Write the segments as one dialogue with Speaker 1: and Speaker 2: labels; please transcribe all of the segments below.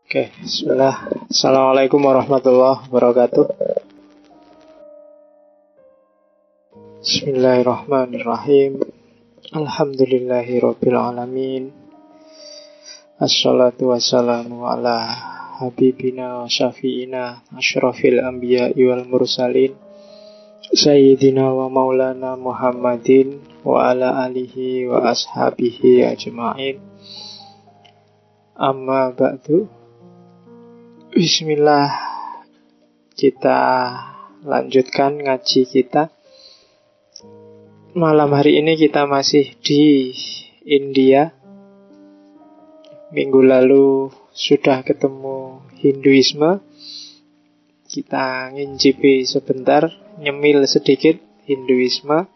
Speaker 1: Oke, bismillah. Assalamualaikum warahmatullahi wabarakatuh. Bismillahirrahmanirrahim. Alhamdulillahirabbil alamin. Assalatu wassalamu ala habibina wa syafi'ina asyrafil anbiya'i wal mursalin Sayyidina wa maulana Muhammadin wa ala alihi wa ashabihi ajma'in. Amma ba'du. Bismillah. Kita lanjutkan ngaji kita. Malam hari ini kita masih di India. Minggu lalu sudah ketemu Hinduisme. Kita ngincipi sebentar, nyemil sedikit Hinduisme.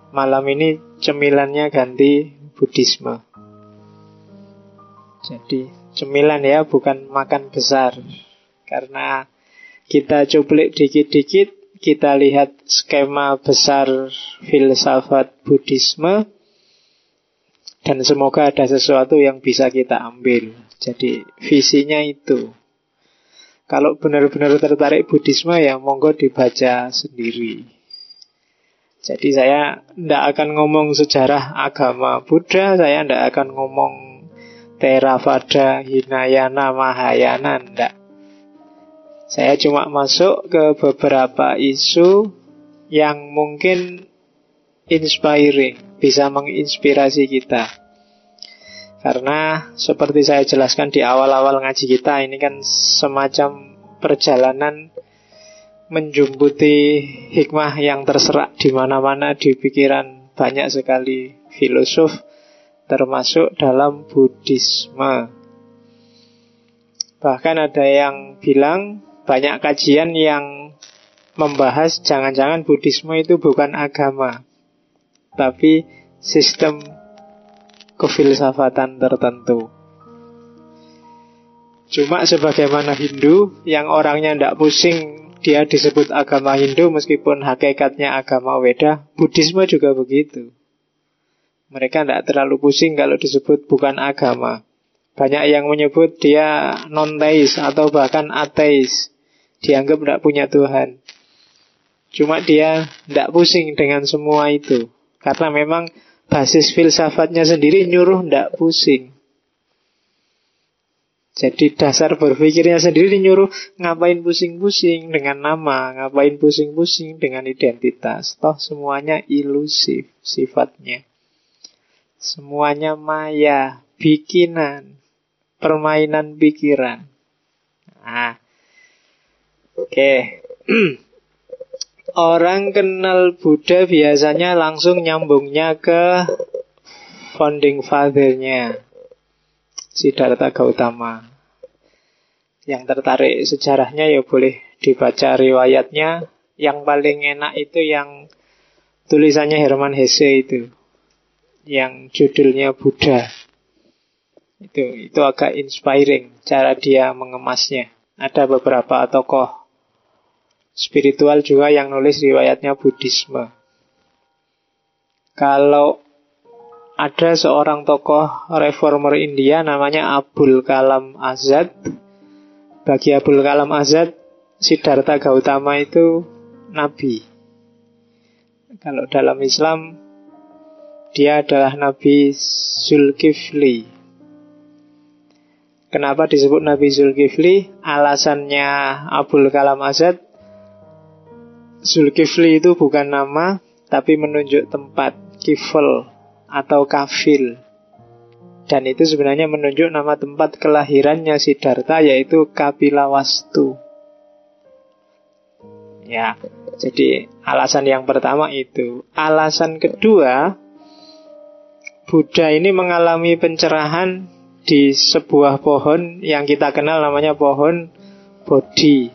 Speaker 1: Malam ini cemilannya ganti Buddhisme. Jadi cemilan ya, bukan makan besar. Karena kita cuplik dikit-dikit, kita lihat skema besar filsafat Buddhisme, dan semoga ada sesuatu yang bisa kita ambil. Jadi visinya itu. Kalau benar-benar tertarik Buddhisme ya monggo dibaca sendiri. Jadi saya tidak akan ngomong sejarah agama Buddha, saya tidak akan ngomong Theravada, Hinayana, Mahayana, enggak. Saya cuma masuk ke beberapa isu yang mungkin inspiring, bisa menginspirasi kita. Karena seperti saya jelaskan di awal-awal ngaji kita, ini kan semacam perjalanan menjumputi hikmah yang terserak di mana-mana di pikiran banyak sekali filosof, termasuk dalam Buddhisme. Bahkan ada yang bilang, banyak kajian yang membahas jangan-jangan Buddhisme itu bukan agama, tapi sistem kefilsafatan tertentu. Cuma sebagaimana Hindu, yang orangnya tidak pusing dia disebut agama Hindu meskipun hakikatnya agama Weda, Buddhisme juga begitu. Mereka tidak terlalu pusing kalau disebut bukan agama. Banyak yang menyebut dia non-teis atau bahkan ateis. Dianggap tidak punya Tuhan. Cuma dia tidak pusing dengan semua itu. Karena memang basis filsafatnya sendiri nyuruh tidak pusing. Jadi dasar berpikirnya sendiri nyuruh ngapain pusing-pusing dengan nama, ngapain pusing-pusing dengan identitas. Toh semuanya ilusif sifatnya. Semuanya maya, bikinan, permainan pikiran. Oke. Orang kenal Buddha biasanya langsung nyambungnya ke founding father-nya, Siddhartha Gautama. Yang tertarik sejarahnya ya boleh dibaca riwayatnya. Yang paling enak itu yang tulisannya Hermann Hesse itu, yang judulnya Buddha. Itu agak inspiring cara dia mengemasnya. Ada beberapa tokoh spiritual juga yang nulis riwayatnya Buddhisme. Kalau ada seorang tokoh reformer India namanya Abul Kalam Azad. Bagi Abul Kalam Azad, Siddhartha Gautama itu nabi. Kalau dalam Islam, dia adalah Nabi Zulkifli. Kenapa disebut Nabi Zulkifli? Alasannya Abul Kalam Azad, Zulkifli itu bukan nama, tapi menunjuk tempat, kifl atau kafil. Dan itu sebenarnya menunjuk nama tempat kelahirannya Siddhartha, yaitu Kapilawastu. Ya, jadi alasan yang pertama itu. Alasan kedua, Buddha ini mengalami pencerahan di sebuah pohon yang kita kenal namanya pohon Bodhi.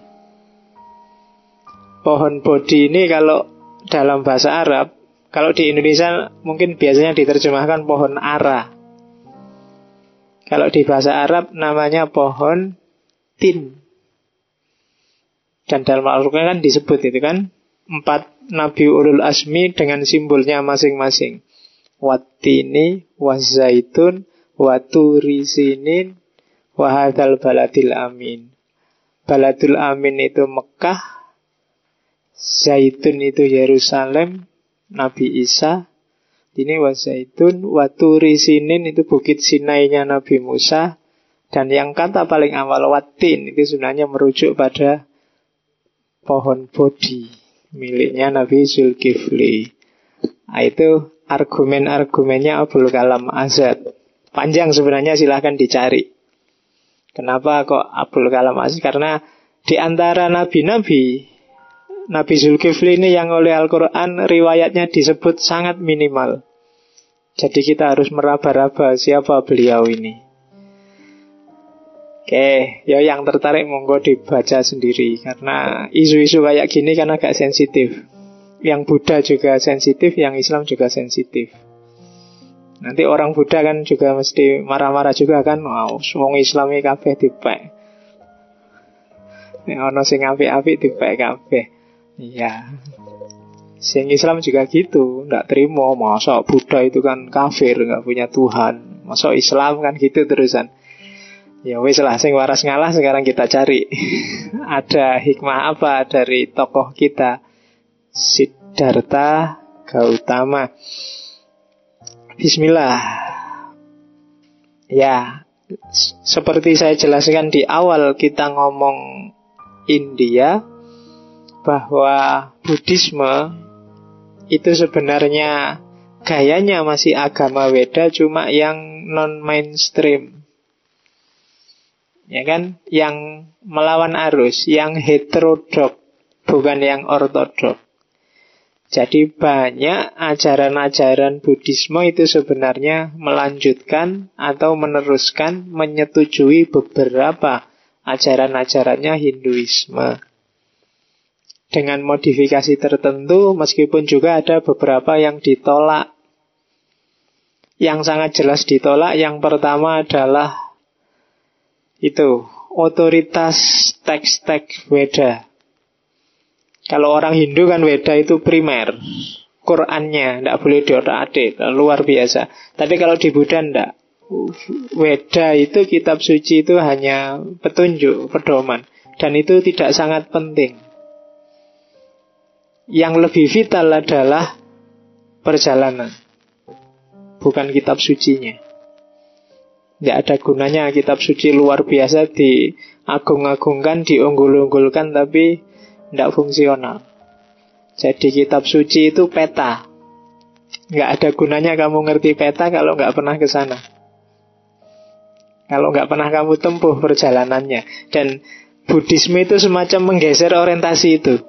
Speaker 1: Pohon Bodhi ini kalau dalam bahasa Arab, kalau di Indonesia mungkin biasanya diterjemahkan pohon ara. Kalau di bahasa Arab namanya pohon tin. Dan dalam Al-Quran kan disebut itu kan 4 Nabi Ulul Azmi dengan simbolnya masing-masing. Wattini, wazaitun, waturi sinin, wa hadzal baladil amin. Baladul amin itu Mekah, Zaitun itu Yerusalem, Nabi Isa. Ini wa Zaitun, wa Turi Sinin itu Bukit Sinainya Nabi Musa. Dan yang kata paling awal Watin itu sebenarnya merujuk pada pohon Bodhi miliknya Nabi Zulkifli. Nah, itu argumen-argumennya Abul Kalam Azad. Panjang sebenarnya, silahkan dicari. Kenapa kok Abul Kalam Azad? Karena di antara nabi-nabi, Nabi Zulkifli ini yang oleh Al-Quran riwayatnya disebut sangat minimal. Jadi kita harus meraba-raba siapa beliau ini. Oke, ya yang tertarik monggo dibaca sendiri. Karena isu-isu kayak gini kan agak sensitif. Yang Buddha juga sensitif, yang Islam juga sensitif. Nanti orang Buddha kan juga mesti marah-marah juga kan. Wow, wong Islami kabeh dipek. Nek ana sing apik-apik dipek kabeh. Iya. Sing Islam juga gitu, ndak terima masa Buddha itu kan kafir, enggak punya Tuhan. Masa Islam kan gitu terusan. Ya wis lah, sing waras ngalah sekarang kita cari. Ada hikmah apa dari tokoh kita Siddhartha Gautama. Bismillah. Ya, seperti saya jelaskan di awal kita ngomong India, bahwa Buddhisme itu sebenarnya gayanya masih agama Weda, cuma yang non-mainstream. Ya kan? Yang melawan arus, yang heterodok, bukan yang ortodok. Jadi banyak ajaran-ajaran Buddhisme itu sebenarnya melanjutkan atau meneruskan, menyetujui beberapa ajaran-ajarannya Hinduisme. Dengan modifikasi tertentu, meskipun juga ada beberapa yang ditolak. Yang sangat jelas ditolak, yang pertama adalah itu, otoritas teks-teks Weda. Kalau orang Hindu kan Weda itu primer, Qurannya tidak boleh diotak-atik, luar biasa. Tapi kalau di Buddha tidak. Weda itu, kitab suci itu hanya petunjuk, pedoman. Dan itu tidak sangat penting. Yang lebih vital adalah perjalanan, bukan kitab sucinya. Tidak ada gunanya kitab suci luar biasa diagung-agungkan, diunggul-unggulkan, tapi tidak fungsional. Jadi kitab suci itu peta. Nggak ada gunanya kamu ngerti peta kalau nggak pernah ke sana. Kalau nggak pernah kamu tempuh perjalanannya. Dan Buddhisme itu semacam menggeser orientasi itu.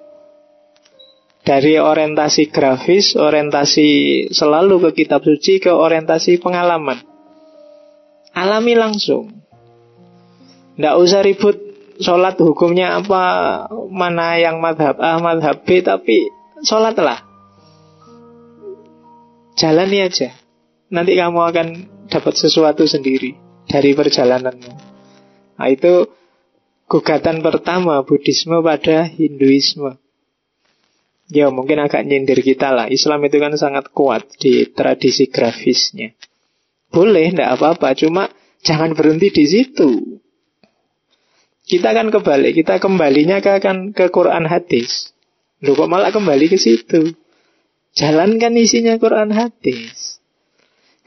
Speaker 1: Dari orientasi grafis, orientasi selalu ke kitab suci, ke orientasi pengalaman. Alami langsung. Nggak usah ribut sholat hukumnya apa, mana yang madhab A, madhab B, tapi sholatlah. Jalani aja. Nanti kamu akan dapat sesuatu sendiri dari perjalananmu. Nah, itu gugatan pertama Buddhisme pada Hinduisme. Ya mungkin agak nyindir kita lah. Islam itu kan sangat kuat di tradisi grafisnya. Boleh, tidak apa-apa. Cuma jangan berhenti di situ. Kita kan kebalik. Kita kembalinya ke Quran hadis. Loh kok malah kembali ke situ? Jalankan isinya Quran hadis.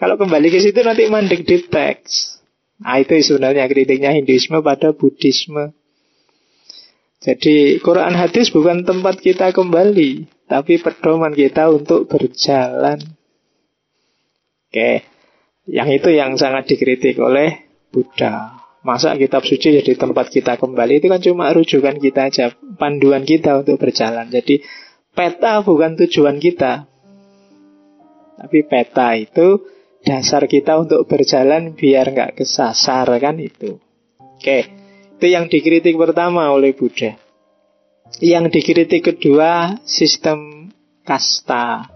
Speaker 1: Kalau kembali ke situ nanti mandek di teks. Nah itu sebenarnya kritiknya Hinduisme pada Buddhisme. Jadi Quran hadis bukan tempat kita kembali, tapi pedoman kita untuk berjalan. Oke, yang itu yang sangat dikritik oleh Buddha. Masa kitab suci jadi tempat kita kembali? Itu kan cuma rujukan kita aja, panduan kita untuk berjalan. Jadi peta bukan tujuan kita, tapi peta itu dasar kita untuk berjalan biar nggak kesasar kan itu. Oke. Itu yang dikritik pertama oleh Buddha. Yang dikritik kedua, sistem kasta.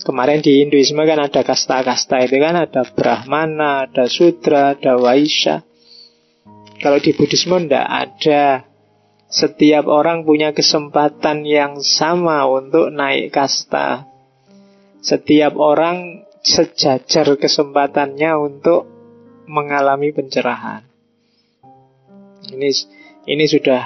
Speaker 1: Kemarin di Hinduisme kan ada kasta-kasta itu kan, ada Brahmana, ada Sudra, ada Vaisya. Kalau di Buddhisme tidak ada. Setiap orang punya kesempatan yang sama untuk naik kasta. Setiap orang sejajar kesempatannya untuk mengalami pencerahan. Ini sudah,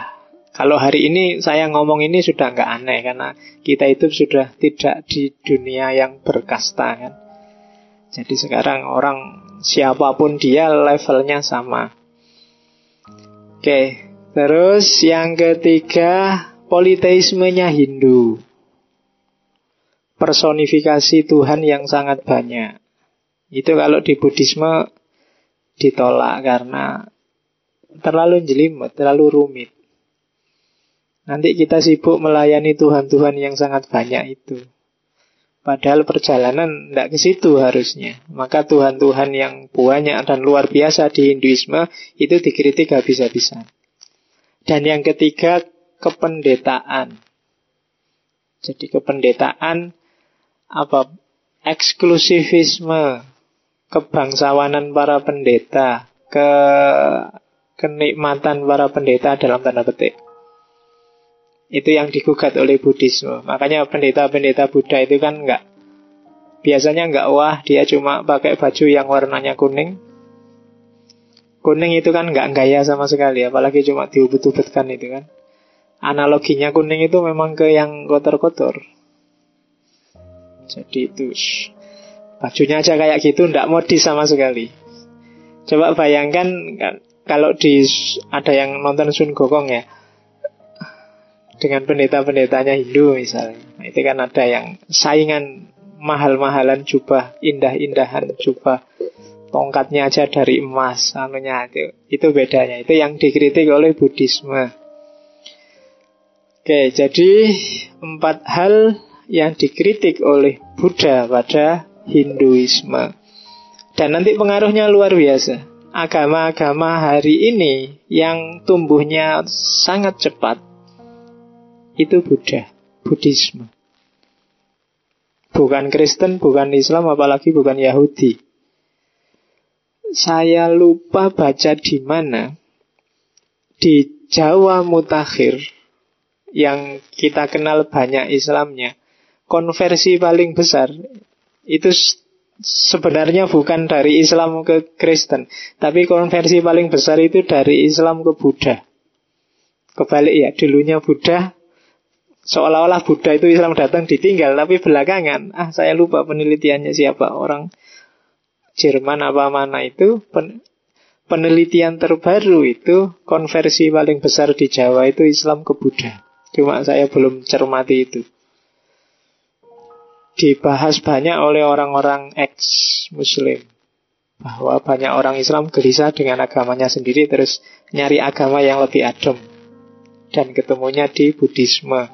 Speaker 1: kalau hari ini saya ngomong ini sudah nggak aneh, karena kita itu sudah tidak di dunia yang berkasta kan. Jadi sekarang orang siapapun dia levelnya sama. Oke, terus yang ketiga, politeismenya Hindu. Personifikasi Tuhan yang sangat banyak. Itu kalau di Buddhisme ditolak karena terlalu jelimet, terlalu rumit. Nanti kita sibuk melayani Tuhan-Tuhan yang sangat banyak itu. Padahal perjalanan tidak ke situ harusnya. Maka Tuhan-Tuhan yang banyak dan luar biasa di Hinduisme itu dikritik habis-habisan. Dan yang ketiga, kependetaan. Jadi kependetaan apa? Eksklusivisme, kebangsawanan para pendeta, kenikmatan para pendeta dalam tanda petik. Itu yang digugat oleh Buddhisme. Makanya pendeta-pendeta Buddha itu kan biasanya wah, dia cuma pakai baju yang warnanya kuning. Kuning itu kan gaya sama sekali, apalagi cuma diubut-ubutkan itu kan. Analoginya kuning itu memang ke yang kotor-kotor. Jadi itu bajunya aja kayak gitu, ndak modis sama sekali. Coba bayangkan kalau ada yang nonton Sun Gokong ya, dengan pendeta-pendetanya Hindu misalnya. Nah, itu kan ada yang saingan mahal-mahalan jubah, indah-indahan jubah, tongkatnya aja dari emas, itu bedanya. Itu yang dikritik oleh Buddhisme. Oke, jadi 4 hal yang dikritik oleh Buddha pada Hinduisme. Dan nanti pengaruhnya luar biasa. Agama-agama hari ini yang tumbuhnya sangat cepat itu Buddhisme. Bukan Kristen, bukan Islam, apalagi bukan Yahudi. Saya lupa baca di mana, di Jawa Mutakhir yang kita kenal banyak Islamnya, konversi paling besar itu sebenarnya bukan dari Islam ke Kristen, tapi konversi paling besar itu dari Islam ke Buddha. Kebalik ya, dulunya Buddha, seolah-olah Buddha itu Islam datang ditinggal, tapi belakangan, saya lupa penelitiannya siapa, orang Jerman apa mana itu, penelitian terbaru itu konversi paling besar di Jawa itu Islam ke Buddha. Cuma saya belum cermati itu. Dibahas banyak oleh orang-orang ex-Muslim, bahwa banyak orang Islam gelisah dengan agamanya sendiri, terus nyari agama yang lebih adem, dan ketemunya di Buddhisme.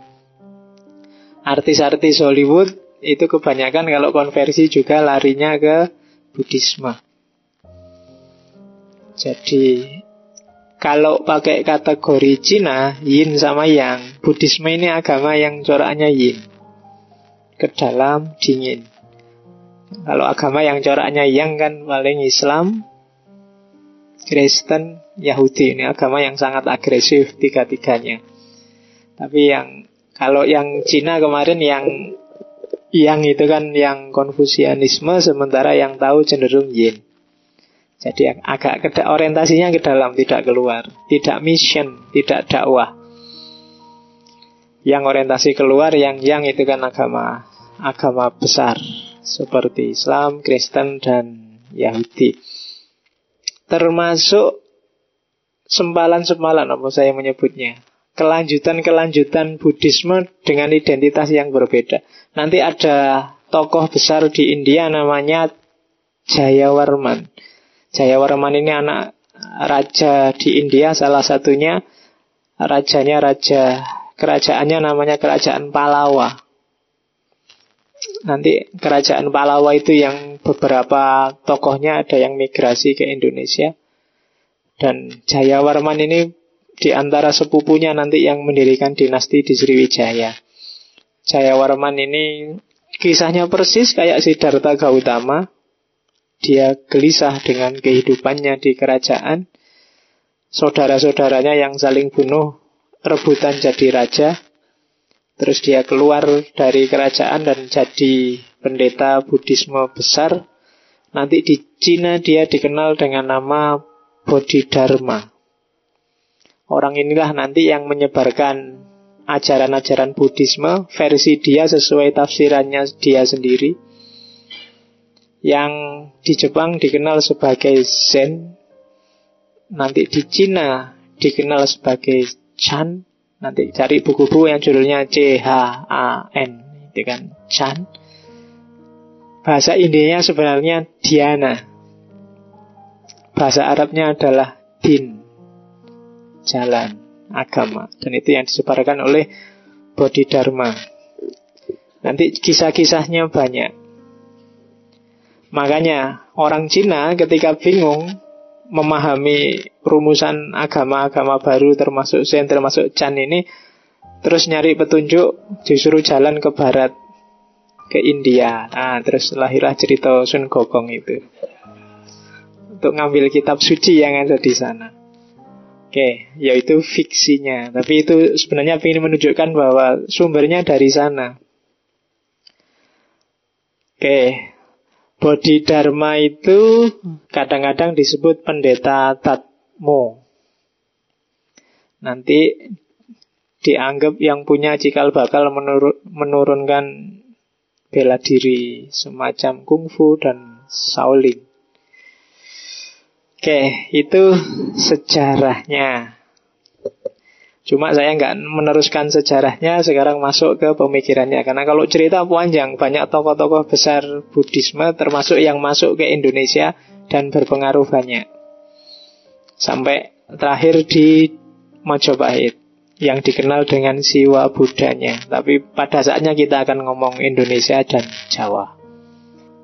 Speaker 1: Artis-artis Hollywood itu kebanyakan kalau konversi juga larinya ke Buddhisme. Jadi kalau pakai kategori Cina, yin sama yang, Buddhisme ini agama yang coraknya yin, ke dalam, dingin. Kalau agama yang coraknya yang kan paling Islam, Kristen, Yahudi. Ini agama yang sangat agresif tiga-tiganya. Tapi kalau yang Cina kemarin yang itu kan yang Konfusianisme, sementara yang tahu cenderung yin. Jadi agak orientasinya ke dalam, tidak keluar, tidak mission, tidak dakwah. Yang orientasi keluar, yang itu kan agama besar seperti Islam, Kristen, dan Yahudi. Termasuk sempalan-sempalan, apa saya menyebutnya, kelanjutan-kelanjutan Buddhisme dengan identitas yang berbeda. Nanti ada tokoh besar di India namanya Jayawarman. Jayawarman ini anak raja di India, salah satunya kerajaannya namanya Kerajaan Pallava. Nanti Kerajaan Pallava itu yang beberapa tokohnya ada yang migrasi ke Indonesia. Dan Jayawarman ini di antara sepupunya nanti yang mendirikan dinasti di Sriwijaya. Jayawarman ini kisahnya persis kayak Siddhartha Gautama. Dia gelisah dengan kehidupannya di kerajaan. Saudara-saudaranya yang saling bunuh, rebutan jadi raja. Terus dia keluar dari kerajaan dan jadi pendeta Buddhisme besar. Nanti di Cina dia dikenal dengan nama Bodhidharma. Orang inilah nanti yang menyebarkan ajaran-ajaran Buddhisme versi dia sesuai tafsirannya dia sendiri. Yang di Jepang dikenal sebagai Zen, nanti di Cina dikenal sebagai Chan. Nanti cari buku-buku yang judulnya CHAN, itu kan Chan. Bahasa Indianya sebenarnya Dhyana. Bahasa Arabnya adalah Din, jalan, agama. Dan itu yang disebarkan oleh Bodhidharma. Nanti kisah-kisahnya banyak. Makanya orang Cina ketika bingung memahami rumusan agama-agama baru termasuk Zen, termasuk Chan ini, terus nyari petunjuk, disuruh jalan ke barat, ke India. Nah, terus lahirlah cerita Sun Gokong itu, untuk ngambil kitab suci yang ada di sana. Oke, yaitu fiksinya. Tapi itu sebenarnya ingin menunjukkan bahwa sumbernya dari sana. Oke, Bodhidharma itu kadang-kadang disebut pendeta Tatmo. Nanti dianggap yang punya cikal bakal menurunkan bela diri, semacam kungfu dan Shaolin. Oke, itu sejarahnya. Cuma saya nggak meneruskan sejarahnya, sekarang masuk ke pemikirannya. Karena kalau cerita panjang, banyak tokoh-tokoh besar Buddhisme, termasuk yang masuk ke Indonesia dan berpengaruh banyak. Sampai terakhir di Majapahit, yang dikenal dengan Siwa Buddhanya. Tapi pada saatnya kita akan ngomong Indonesia dan Jawa.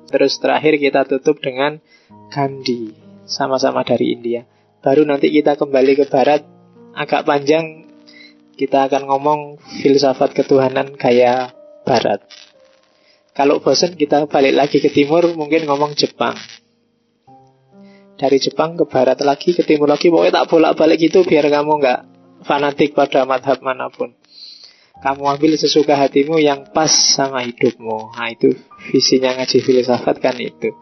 Speaker 1: Terus terakhir kita tutup dengan Gandhi, sama-sama dari India. Baru nanti kita kembali ke Barat, agak panjang. Kita akan ngomong filsafat ketuhanan gaya Barat. Kalau bosan kita balik lagi ke timur, mungkin ngomong Jepang. Dari Jepang ke Barat lagi, ke timur lagi. Pokoknya tak bolak-balik gitu biar kamu nggak fanatik pada madhab manapun. Kamu ambil sesuka hatimu yang pas sama hidupmu. Nah itu visinya ngaji filsafat kan itu.